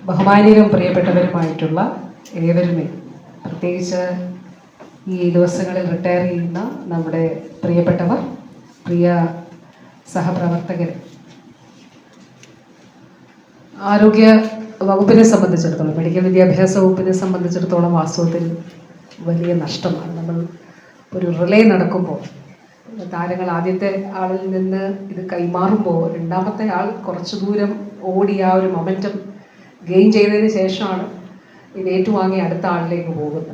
ബഹുമാനീയരും പ്രിയപ്പെട്ടവരുമായിട്ടുള്ള ഏവരുമേ, പ്രത്യേകിച്ച് ഈ ദിവസങ്ങളിൽ റിട്ടയർ ചെയ്യുന്ന നമ്മുടെ പ്രിയപ്പെട്ടവർ, പ്രിയ സഹപ്രവർത്തകർ, ആരോഗ്യ വകുപ്പിനെ സംബന്ധിച്ചിടത്തോളം, മെഡിക്കൽ വിദ്യാഭ്യാസ വകുപ്പിനെ സംബന്ധിച്ചിടത്തോളം വാസ്തവത്തിൽ വലിയ നഷ്ടമാണ്. നമ്മൾ ഒരു റിലേ നടക്കുമ്പോൾ താരങ്ങൾ ആദ്യത്തെ ആളിൽ നിന്ന് ഇത് കൈമാറുമ്പോൾ രണ്ടാമത്തെ ആൾ കുറച്ചു ദൂരം ഓടി ആ ഒരു മൊമെൻറ്റം ഗെയിൻ ചെയ്തതിന് ശേഷമാണ് ഇത് ഏറ്റുവാങ്ങി അടുത്ത ആളിലേക്ക് പോകുന്നത്.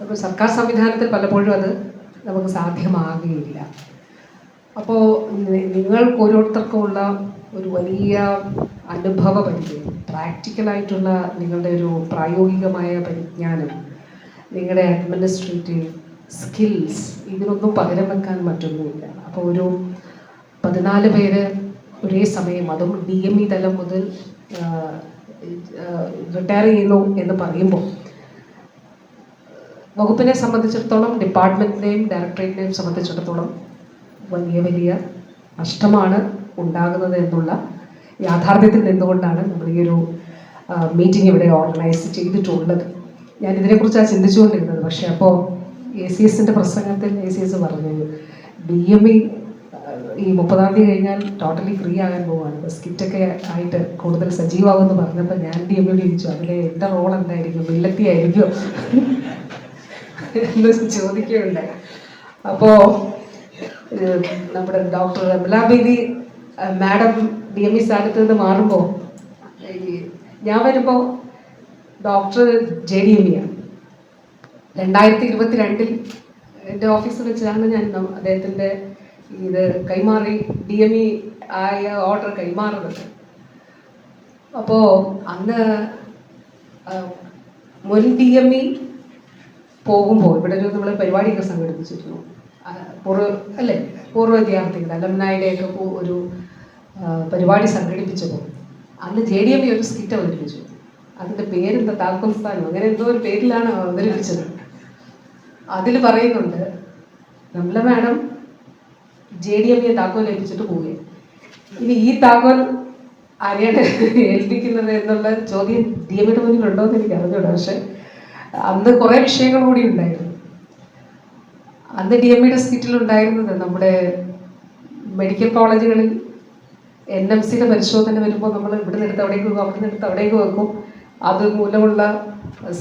അപ്പോൾ സർക്കാർ സംവിധാനത്തിൽ പലപ്പോഴും അത് നമുക്ക് സാധ്യമാകുകയില്ല. അപ്പോൾ നിങ്ങൾക്ക് ഓരോരുത്തർക്കുമുള്ള ഒരു വലിയ അനുഭവ പരിചയം, പ്രാക്ടിക്കലായിട്ടുള്ള നിങ്ങളുടെ ഒരു പ്രായോഗികമായ പരിജ്ഞാനം, നിങ്ങളുടെ അഡ്മിനിസ്ട്രേറ്റീവ് സ്കിൽസ്, ഇതിനൊന്നും പകരം വെക്കാൻ മറ്റൊന്നുമില്ല. അപ്പോൾ ഒരു 14 പേര് ഒരേ സമയം, അതും DME തലം മുതൽ റിട്ടയർ ചെയ്യുന്നു എന്ന് പറയുമ്പോൾ വകുപ്പിനെ സംബന്ധിച്ചിടത്തോളം, ഡിപ്പാർട്ട്മെൻറ്റിനെയും ഡയറക്ടറേറ്റിനെയും സംബന്ധിച്ചിടത്തോളം വലിയ വലിയ നഷ്ടമാണ് ഉണ്ടാകുന്നത് എന്നുള്ള യാഥാർത്ഥ്യത്തിൽ നിന്നുകൊണ്ടാണ് നമ്മൾ ഈ ഒരു മീറ്റിംഗ് ഇവിടെ ഓർഗനൈസ് ചെയ്തിട്ടുള്ളത്. ഞാൻ ഇതിനെക്കുറിച്ചാണ് ചിന്തിച്ചുകൊണ്ടിരുന്നത്. പക്ഷേ അപ്പോൾ ACSൻ്റെ പ്രസംഗത്തിൽ ACS പറഞ്ഞു, DME ഈ 30-ാം തീയതി കഴിഞ്ഞാൽ ടോട്ടലി ഫ്രീ ആകാൻ പോവുകയാണ്, സ്കിറ്റൊക്കെ ആയിട്ട് കൂടുതൽ സജീവമാകുമെന്ന് പറഞ്ഞപ്പോൾ ഞാൻ DME ചോദിച്ചു, അതിൽ എൻ്റെ റോൾ എന്തായിരിക്കും, വില്ലത്തി ആയിരിക്കും എന്ന് ചോദിക്കുകയുണ്ടായി. അപ്പോൾ നമ്മുടെ ഡോക്ടർ രമല ബേബി മാഡം DME സ്ഥാനത്ത് നിന്ന് മാറുമ്പോൾ ഞാൻ വരുമ്പോൾ ഡോക്ടർ JDME ആണ്. 2022 എൻ്റെ ഓഫീസിൽ വെച്ചാണ് ഞാൻ അദ്ദേഹത്തിൻ്റെ ഇത് കൈമാറി DME ആയ ഓർഡർ കൈമാറുന്നത്. അപ്പോൾ അന്ന് മുൻ DME പോകുമ്പോൾ ഇവിടെ ഒരു നമ്മൾ പരിപാടിയൊക്കെ സംഘടിപ്പിച്ചിരുന്നു, പൂർവ്വ വിദ്യാർത്ഥികൾ അലംനായുടെയൊക്കെ ഒരു പരിപാടി സംഘടിപ്പിച്ചപ്പോൾ അന്ന് JDME ഒരു സ്കിറ്റ് അവതരിപ്പിച്ചു. അതിൻ്റെ പേരെന്താ, താക്കോൽസ്ഥാനോ അങ്ങനെ എന്തോ ഒരു പേരിലാണ് അവതരിപ്പിച്ചത്. അതിൽ പറയുന്നുണ്ട്, നമ്മളെ മാഡം JDME താക്കോൽ ഏൽപ്പിച്ചിട്ട് പോവുകയാണ്. ഇനി ഈ താക്കോൽ ആരെയാണ് ഏൽപ്പിക്കുന്നത് എന്നുള്ള ചോദ്യം DMEയുടെ മുന്നിലുണ്ടോ എന്ന് എനിക്ക് അറിഞ്ഞൂടാ. പക്ഷെ അന്ന് കുറേ വിഷയങ്ങൾ കൂടി ഉണ്ടായിരുന്നു. അന്ന് DMEയുടെ സ്കിറ്റിലുണ്ടായിരുന്നത് നമ്മുടെ മെഡിക്കൽ കോളേജുകളിൽ NMCയുടെ പരിശോധന വരുമ്പോൾ നമ്മൾ ഇവിടെ നിന്ന് എടുത്ത് അവിടേക്ക് വെക്കും, അവിടെ നിന്ന് എടുത്ത് അവിടേക്ക് വെക്കും. അത് മൂലമുള്ള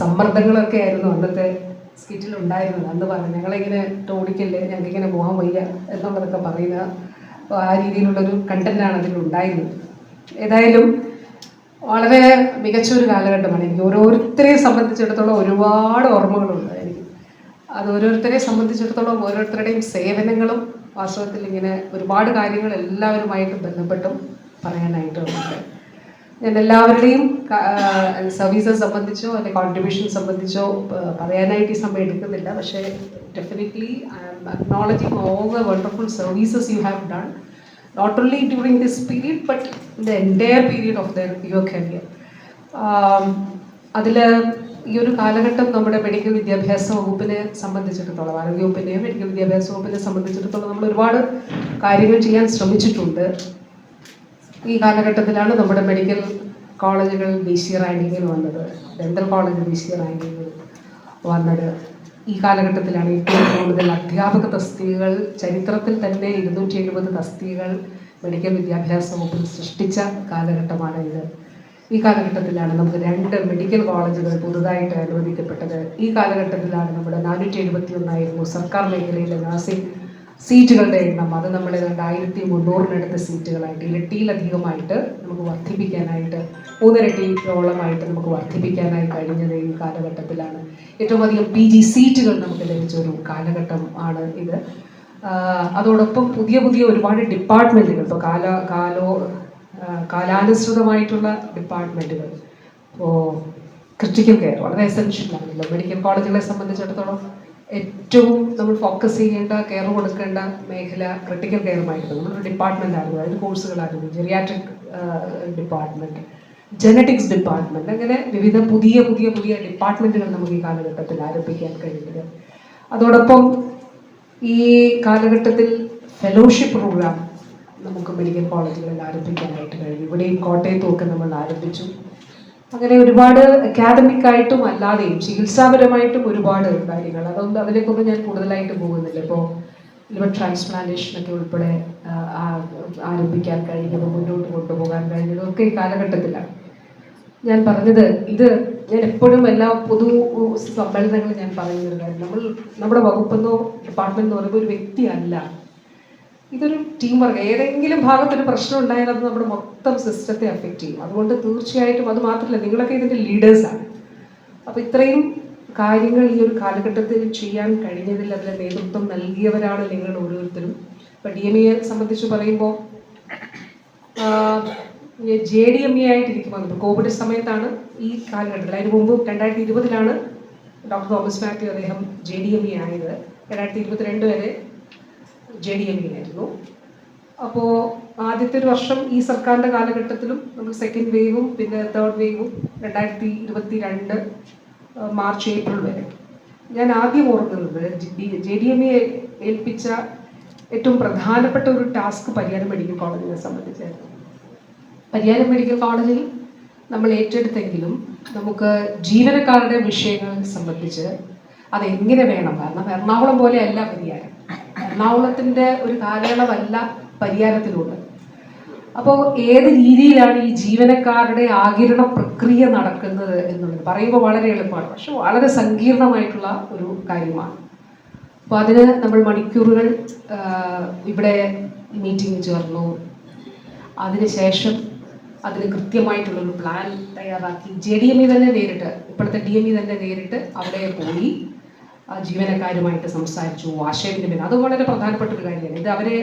സമ്മർദ്ദങ്ങളൊക്കെ ആയിരുന്നു അന്നത്തെ സ്കിറ്റിലുണ്ടായിരുന്നത്. അന്ന് പറഞ്ഞു, ഞങ്ങളിങ്ങനെ ഓടിക്കല്ലേ, ഞങ്ങൾക്കിങ്ങനെ പോകാൻ വയ്യ എന്നുള്ളതൊക്കെ പറയുന്ന ആ രീതിയിലുള്ളൊരു കണ്ടന്റാണ് അതിലുണ്ടായിരുന്നത്. ഏതായാലും വളരെ മികച്ചൊരു കാലഘട്ടമാണ്. എനിക്ക് ഓരോരുത്തരെയും സംബന്ധിച്ചിടത്തോളം ഒരുപാട് ഓർമ്മകളുണ്ട്. എനിക്ക് അത് ഓരോരുത്തരെ സംബന്ധിച്ചിടത്തോളം ഓരോരുത്തരുടെയും സേവനങ്ങളും വാസ്തവത്തിൽ ഇങ്ങനെ ഒരുപാട് കാര്യങ്ങൾ എല്ലാവരുമായിട്ട് ബന്ധപ്പെട്ടും പറയാനായിട്ടുണ്ട്. ഞാൻ എല്ലാവരുടെയും സർവീസസ് സംബന്ധിച്ചോ അല്ലെങ്കിൽ കോൺട്രിബ്യൂഷൻ സംബന്ധിച്ചോ പറയാനായിട്ട് ഈ സമയം എടുക്കുന്നില്ല. പക്ഷേ definitely I am acknowledging all the wonderful services you have done, not only during this period but the entire period of your career. അതിൽ ഈ ഒരു കാലഘട്ടം നമ്മുടെ മെഡിക്കൽ വിദ്യാഭ്യാസ വകുപ്പിനെ സംബന്ധിച്ചിടത്തോളം, ആരോഗ്യ വകുപ്പിനെയും മെഡിക്കൽ വിദ്യാഭ്യാസ വകുപ്പിനെ സംബന്ധിച്ചിടത്തോളം നമ്മൾ ഒരുപാട് കാര്യങ്ങൾ ചെയ്യാൻ ശ്രമിച്ചിട്ടുണ്ട്. ഈ കാലഘട്ടത്തിലാണ് നമ്മുടെ മെഡിക്കൽ കോളേജുകൾ BC റാങ്കിങ്ങിൽ വന്നത്, ഡെന്റൽ കോളേജ് BC റാങ്കിങ്ങിൽ വന്നത്. ഈ കാലഘട്ടത്തിലാണ് ഏറ്റവും കൂടുതൽ അധ്യാപക തസ്തികകൾ, ചരിത്രത്തിൽ തന്നെ 270 തസ്തികകൾ മെഡിക്കൽ വിദ്യാഭ്യാസ വകുപ്പിൽ സൃഷ്ടിച്ച കാലഘട്ടമാണ് ഇത്. ഈ കാലഘട്ടത്തിലാണ് നമുക്ക് 2 മെഡിക്കൽ കോളേജുകൾ പുതുതായിട്ട് അനുവദിക്കപ്പെട്ടത്. ഈ കാലഘട്ടത്തിലാണ് നമ്മുടെ 471 സർക്കാർ മേഖലയിലെ നഴ്സിംഗ് സീറ്റുകളുടെ എണ്ണം, അത് നമ്മൾ 1300 സീറ്റുകളായിട്ട് ഇരട്ടിയിലധികമായിട്ട് നമുക്ക് വർദ്ധിപ്പിക്കാനായിട്ട്, 3 ഇരട്ടിയോളമായിട്ട് നമുക്ക് വർദ്ധിപ്പിക്കാനായി കഴിഞ്ഞത് ഈ കാലഘട്ടത്തിലാണ്. ഏറ്റവും അധികം PG സീറ്റുകൾ നമുക്ക് ലഭിച്ചൊരു കാലഘട്ടം ആണ് ഇത്. അതോടൊപ്പം പുതിയ പുതിയ ഒരുപാട് ഡിപ്പാർട്ട്മെൻറ്റുകൾ, ഇപ്പോൾ കാലാനുസൃതമായിട്ടുള്ള ഡിപ്പാർട്ട്മെൻറ്റുകൾ, ഇപ്പോൾ ക്രിട്ടിക്കൽ കെയർ വളരെ എസെൻഷ്യലാണല്ലോ മെഡിക്കൽ കോളേജുകളെ സംബന്ധിച്ചിടത്തോളം. ഏറ്റവും നമ്മൾ ഫോക്കസ് ചെയ്യേണ്ട, കെയർ കൊടുക്കേണ്ട മേഖല ക്രിട്ടിക്കൽ കെയറുമായിട്ട് നമ്മളൊരു ഡിപ്പാർട്ട്മെൻ്റ് ആയിരുന്നു, അതിന് കോഴ്സുകളായിരുന്നു, ജെറിയാട്രിക് ഡിപ്പാർട്ട്മെൻറ്റ്, ജെനറ്റിക്സ് ഡിപ്പാർട്ട്മെൻറ്റ്, അങ്ങനെ വിവിധ പുതിയ പുതിയ പുതിയ ഡിപ്പാർട്ട്മെൻറ്റുകൾ നമുക്ക് ഈ കാലഘട്ടത്തിൽ ആരംഭിക്കാൻ കഴിയുന്നത്. അതോടൊപ്പം ഈ കാലഘട്ടത്തിൽ ഫെലോഷിപ്പ് പ്രോഗ്രാം നമുക്ക് മെഡിക്കൽ കോളേജുകളിൽ ആരംഭിക്കാനായിട്ട് കഴിഞ്ഞു. ഇവിടെയും കോട്ടയത്തും ഒക്കെ നമ്മൾ ആരംഭിച്ചു. അങ്ങനെ ഒരുപാട് അക്കാദമിക് ആയിട്ടും അല്ലാതെയും ചികിത്സാപരമായിട്ടും ഒരുപാട് കാര്യങ്ങൾ, അതൊന്നും അതിലേക്കൊന്നും ഞാൻ കൂടുതലായിട്ട് പോകുന്നില്ല. ഇപ്പോൾ ലിവർ ട്രാൻസ്പ്ലാന്റേഷനൊക്കെ ഉൾപ്പെടെ ആരംഭിക്കാൻ കഴിഞ്ഞതും മുന്നോട്ട് കൊണ്ടുപോകാൻ കഴിഞ്ഞതും ഒക്കെ ഈ കാലഘട്ടത്തിലാണ്. ഞാൻ പറഞ്ഞത് ഇത് ഞാൻ എപ്പോഴും എല്ലാ പൊതു സമ്മേളനങ്ങളിൽ ഞാൻ പറയുന്നൊരു കാര്യം, നമ്മുടെ വകുപ്പെന്നോ ഡിപ്പാർട്ട്മെന്റ് എന്ന് പറയുമ്പോൾ ഒരു വ്യക്തിയല്ല, ഇതൊരു ടീം വർക്ക്. ഏതെങ്കിലും ഭാഗത്തൊരു പ്രശ്നം ഉണ്ടായാൽ അത് നമ്മുടെ മൊത്തം സിസ്റ്റത്തെ അഫക്റ്റ് ചെയ്യും. അതുകൊണ്ട് തീർച്ചയായിട്ടും അത് മാത്രമല്ല, നിങ്ങളൊക്കെ ഇതിൻ്റെ ലീഡേഴ്സാണ്. അപ്പോൾ ഇത്രയും കാര്യങ്ങൾ ഈ ഒരു കാലഘട്ടത്തിൽ ചെയ്യാൻ കഴിഞ്ഞതിൽ അതിലെ നേതൃത്വം നൽകിയവരാണ് നിങ്ങൾ ഓരോരുത്തരും. ഇപ്പം DME സംബന്ധിച്ച് പറയുമ്പോൾ JDME ആയിട്ടിരിക്കുമ്പോൾ കോവിഡ് സമയത്താണ് ഈ കാലഘട്ടത്തിൽ, അതിന് മുമ്പ് 2020 ഡോക്ടർ തോമസ് മാത്യു അദ്ദേഹം JDME ആയത്. 2022 വരെ JDME ആയിരുന്നു. അപ്പോൾ ആദ്യത്തെ ഒരു വർഷം ഈ സർക്കാരിൻ്റെ കാലഘട്ടത്തിലും നമ്മൾ സെക്കൻഡ് വേവും പിന്നെ തേർഡ് വേവും 2022 മാർച്ച് ഏപ്രിൽ വരെ. ഞാൻ ആദ്യം ഓർക്കുന്നത് JDME ഏൽപ്പിച്ച ഏറ്റവും പ്രധാനപ്പെട്ട ഒരു ടാസ്ക് പരിയാരം മെഡിക്കൽ കോളേജിനെ സംബന്ധിച്ചായിരുന്നു. പരിയാരം മെഡിക്കൽ കോളേജിൽ നമ്മൾ ഏറ്റെടുത്തെങ്കിലും നമുക്ക് ജീവനക്കാരുടെ വിഷയങ്ങൾ സംബന്ധിച്ച് അതെങ്ങനെ വേണം, കാരണം എറണാകുളം പോലെയല്ല പരിയാരം, എറണാകുളത്തിൻ്റെ ഒരു കാലയളവല്ല പരിയാരത്തിലുള്ളത്. അപ്പോൾ ഏത് രീതിയിലാണ് ഈ ജീവനക്കാരുടെ ആകിരണ പ്രക്രിയ നടക്കുന്നത് എന്നുള്ളത് പറയുമ്പോൾ വളരെ എളുപ്പമാണ്, പക്ഷെ വളരെ സങ്കീർണമായിട്ടുള്ള ഒരു കാര്യമാണ്. അപ്പോൾ അതിന് നമ്മൾ മണിക്കൂറുകൾ ഇവിടെ മീറ്റിംഗ് ചേർന്നു. അതിനുശേഷം അതിന് കൃത്യമായിട്ടുള്ളൊരു പ്ലാൻ തയ്യാറാക്കി JDME തന്നെ നേരിട്ട്, ഇപ്പോഴത്തെ DME തന്നെ നേരിട്ട് അവിടെ പോയി ജീവനക്കാരുമായിട്ട് സംസാരിച്ചു, ആശയവിനിമയം. അത് വളരെ പ്രധാനപ്പെട്ട ഒരു കാര്യമാണ്. ഇത് അവരെ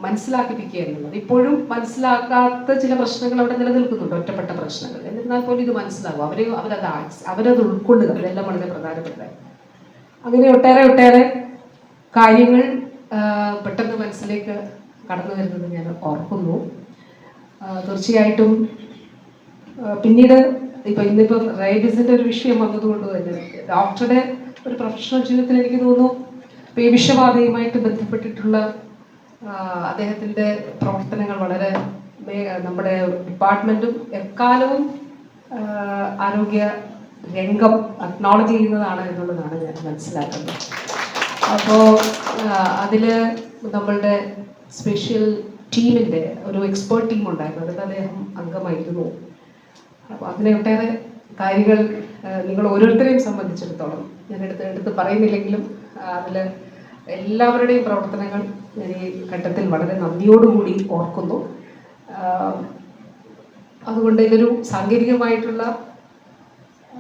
മനസ്സിലാക്കിപ്പിക്കുക എന്നുള്ളത്. ഇപ്പോഴും മനസ്സിലാക്കാത്ത ചില പ്രശ്നങ്ങൾ അവിടെ നിലനിൽക്കുന്നുണ്ട്, ഒറ്റപ്പെട്ട പ്രശ്നങ്ങൾ. എന്നിരുന്നാൽ പോലും ഇത് മനസ്സിലാകും, അവരത് ഉൾക്കൊള്ളുക, ഇതെല്ലാം വളരെ പ്രധാനപ്പെട്ടത്. അങ്ങനെ ഒട്ടേറെ കാര്യങ്ങൾ പെട്ടെന്ന് മനസ്സിലേക്ക് കടന്നു വരുന്നത് ഞാൻ ഓർക്കുന്നു. തീർച്ചയായിട്ടും പിന്നീട് ഇന്നിപ്പോൾ റേബീസിൻ്റെ ഒരു വിഷയം വന്നതുകൊണ്ട് തന്നെ ഡോക്ടറുടെ ഒരു പ്രൊഫഷണൽ ജീവിതത്തിൽ എനിക്ക് തോന്നുന്നു പേവിഷബാധയുമായിട്ട് ബന്ധപ്പെട്ടിട്ടുള്ള അദ്ദേഹത്തിൻ്റെ പ്രവർത്തനങ്ങൾ വളരെ നമ്മുടെ ഡിപ്പാർട്ട്മെൻറ്റും എക്കാലവും ആരോഗ്യ രംഗം അക്നോളജ് ചെയ്യുന്നതാണ് എന്നുള്ളതാണ് ഞാൻ മനസ്സിലാക്കുന്നത്. അപ്പോൾ അതിൽ നമ്മളുടെ സ്പെഷ്യൽ ടീമിൻ്റെ ഒരു എക്സ്പേർട്ട് ടീം ഉണ്ടായിരുന്നു, അതിൽ അദ്ദേഹം അംഗമായിരുന്നു. അപ്പോൾ അതിനെ ഒട്ടേറെ കാര്യങ്ങൾ നിങ്ങൾ ഓരോരുത്തരെയും സംബന്ധിച്ചിടത്തോളം ഞാൻ എടുത്ത് പറയുന്നില്ലെങ്കിലും അതിൽ എല്ലാവരുടെയും പ്രവർത്തനങ്ങൾ ഞാൻ ഈ ഘട്ടത്തിൽ വളരെ നന്ദിയോടുകൂടി ഓർക്കുന്നു. അതുകൊണ്ട് ഇതൊരു സാങ്കേതികമായിട്ടുള്ള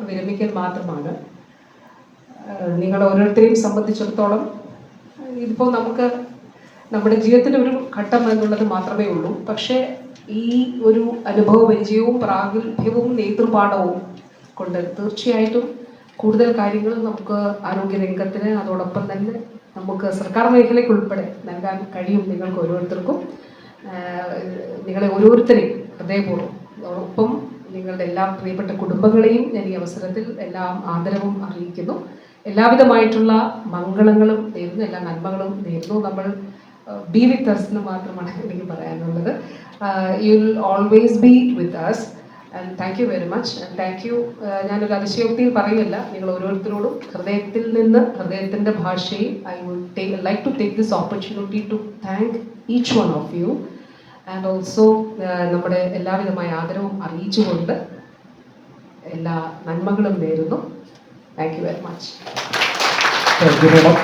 വിരമിക്കൽ മാത്രമാണ്. നിങ്ങൾ ഓരോരുത്തരെയും സംബന്ധിച്ചിടത്തോളം ഇതിപ്പോൾ നമുക്ക് നമ്മുടെ ജീവിതത്തിൻ്റെ ഒരു ഘട്ടം എന്നുള്ളത് മാത്രമേ ഉള്ളൂ. പക്ഷേ ഈ ഒരു അനുഭവ പരിചയവും പ്രാഗൽഭ്യവും നേതൃപാഠവും കൊണ്ട് തീർച്ചയായിട്ടും കൂടുതൽ കാര്യങ്ങൾ നമുക്ക് ആരോഗ്യരംഗത്തിന് അതോടൊപ്പം തന്നെ നമുക്ക് സർക്കാർ മേഖലയ്ക്ക് ഉൾപ്പെടെ നൽകാൻ കഴിയും നിങ്ങൾക്ക് ഓരോരുത്തർക്കും. നിങ്ങളെ ഓരോരുത്തരെയും ഹൃദയപൂർവ്വം ഒപ്പം നിങ്ങളുടെ എല്ലാ പ്രിയപ്പെട്ട കുടുംബങ്ങളെയും ഞാൻ ഈ അവസരത്തിൽ എല്ലാം ആദരവും അറിയിക്കുന്നു. എല്ലാവിധമായിട്ടുള്ള മംഗളങ്ങളും നേരുന്നു, എല്ലാ നന്മകളും നേരുന്നു. നമ്മൾ ബി വിത്ത് അസ് എന്ന് മാത്രമാണ് എനിക്ക് പറയാനുള്ളത്. You will always be with us and thank you very much. And thank you. ഞാനൊരു അതിശയോക്തിയിൽ പറയുന്നില്ല, നിങ്ങൾ ഓരോരുത്തരോടും ഹൃദയത്തിൽ നിന്ന് ഹൃദയത്തിൻ്റെ ഭാഷയിൽ I would like to take this opportunity to thank each one of you and also നമ്മുടെ എല്ലാവിധമായ ആദരവും അറിയിച്ചുകൊണ്ട് എല്ലാ നന്മകളും നേരുന്നു. Thank you very much. Thank you madam.